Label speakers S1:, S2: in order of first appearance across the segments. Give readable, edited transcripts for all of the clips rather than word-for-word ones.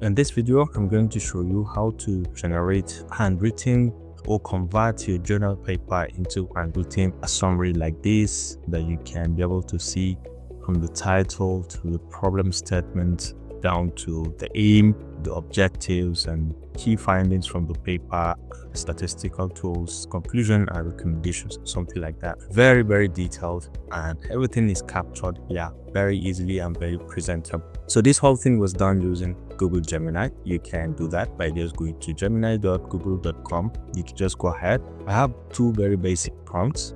S1: In this video, I'm going to show you how to generate handwritten or convert your journal paper into handwritten a summary like this that you can be able to see from the title to the problem statement down to the aim, the objectives, and key findings from the paper, statistical tools, conclusion and recommendations, something like that. Very, very detailed, and everything is captured here very easily and very presentable. So this whole thing was done using Google Gemini. You can do that by just going to gemini.google.com. You can just go ahead. I have two very basic prompts.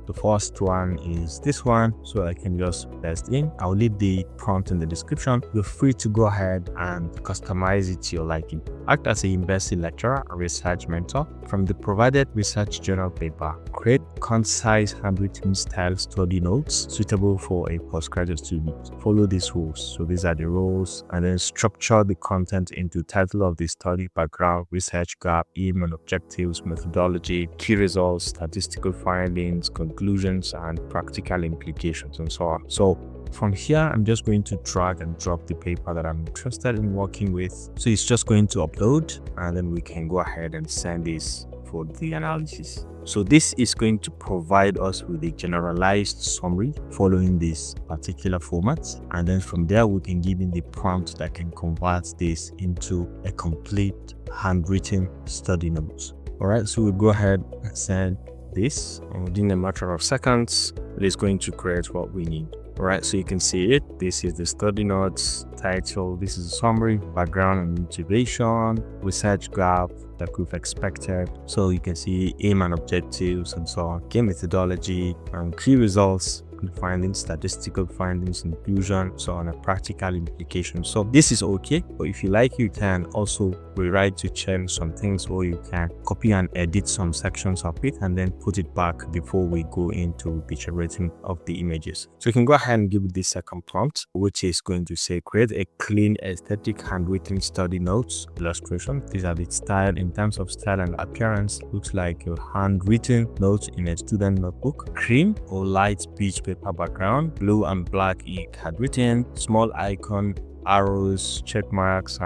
S1: The first one is this one, so I can just paste in. I'll leave the prompt in the description. You're free to go ahead and customize it to your liking. Act as a university lecturer or research mentor. From the provided research journal paper, create concise handwritten style study notes suitable for a postgraduate student. Follow these rules. So these are the rules, and then structure the content into title of the study, background, research gap, aim and objectives, methodology, key results, statistical findings, conclusions, and practical implications, and so on. So from here, I'm just going to drag and drop the paper that I'm interested in working with. So it's just going to upload, and then we can go ahead and send this for the analysis. So this is going to provide us with a generalized summary following this particular format. And then from there, we can give in the prompt that can convert this into a complete handwritten study notes. All right, so we'll go ahead and send this, and within a matter of seconds, it is going to create what we need. All right, so you can see it. This is the study notes title. This is a summary, background and motivation, research gap that we've expected. So you can see aim and objectives and so on, key methodology and key results, findings, statistical findings, inclusion, so on, a practical implication. So this is okay, but if you like, you can also rewrite to change some things, or you can copy and edit some sections of it and then put it back before we go into the generating of the images. So you can go ahead and give it the second prompt, which is going to say create a clean aesthetic handwritten study notes illustration. These are the style. In terms of style and appearance, looks like a handwritten note in a student notebook. Cream or light peach paper background, blue and black ink handwritten, small icon, arrows, check marks,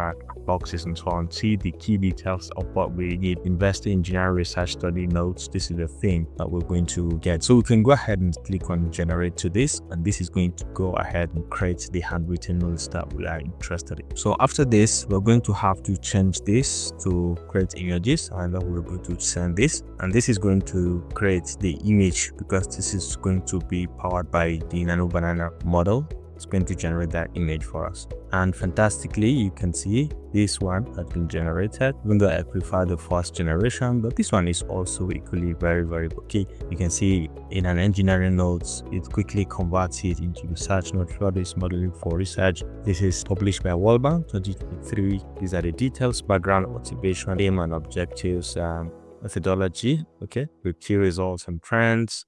S1: boxes, and so on. See the key details of what we need. Investor engineering research study notes. This is the thing that we're going to get. So we can go ahead and click on generate to this, and this is going to go ahead and create the handwritten notes that we are interested in. So after this, we're going to have to change this to create images, and then we're going to send this, and this is going to create the image because this is going to be powered by the Nano Banana model. It's going to generate that image for us, and fantastically you can see this one has been generated, even though I prefer the first generation, but this one is also equally very okay. You can see in an engineering notes, it quickly converts it into research note for this modeling for research. This is published by World Bank 2023. These are the details, background, motivation, aim and objectives, methodology, okay, with key results and trends,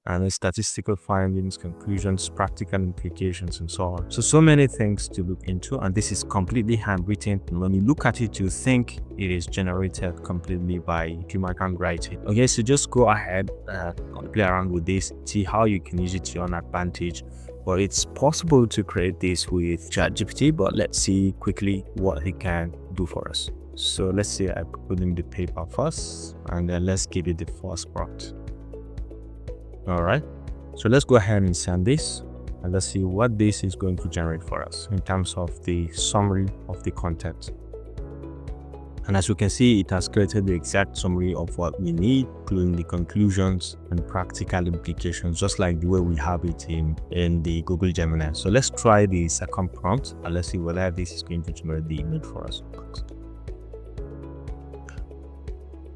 S1: and then statistical findings, conclusions, practical implications, and so on. So many things to look into, and this is completely handwritten. And when you look at it, you think it is generated completely by human handwriting. Okay, so just go ahead and play around with this, see how you can use it to your own advantage. Well, it's possible to create this with ChatGPT, but let's see quickly what it can do for us. So let's say I put in the paper first, and then let's give it the first prompt. All right, so let's go ahead and send this, and let's see what this is going to generate for us in terms of the summary of the content. And as you can see, it has created the exact summary of what we need, including the conclusions and practical implications, just like the way we have it in the Google Gemini. So let's try the second prompt, and let's see whether this is going to generate the image for us.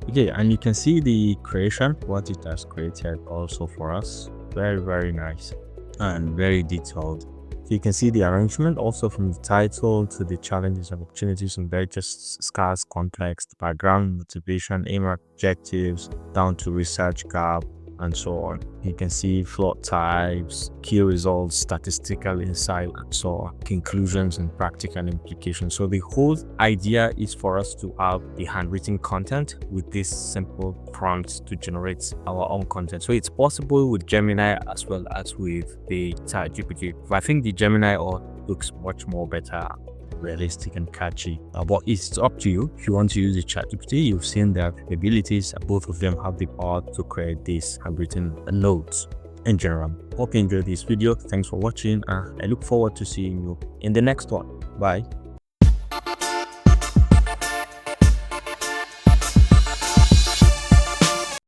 S1: Okay, and you can see the creation, what it has created also for us. Very nice and very detailed. So you can see the arrangement also from the title to the challenges and opportunities and very just scarce context, background, motivation, aim, objectives, down to research gap, and so on. You can see float types, key results, statistical insight, and so on, conclusions and practical implications. So the whole idea is for us to have the handwritten content with this simple prompt to generate our own content. So it's possible with Gemini as well as with the ChatGPT. I think the Gemini looks much more better realistic and catchy. But it's up to you. If you want to use the ChatGPT, you've seen their abilities. Both of them have the power to create these handwritten notes in general. Hope you enjoyed this video. Thanks for watching. I look forward to seeing you in the next one. Bye.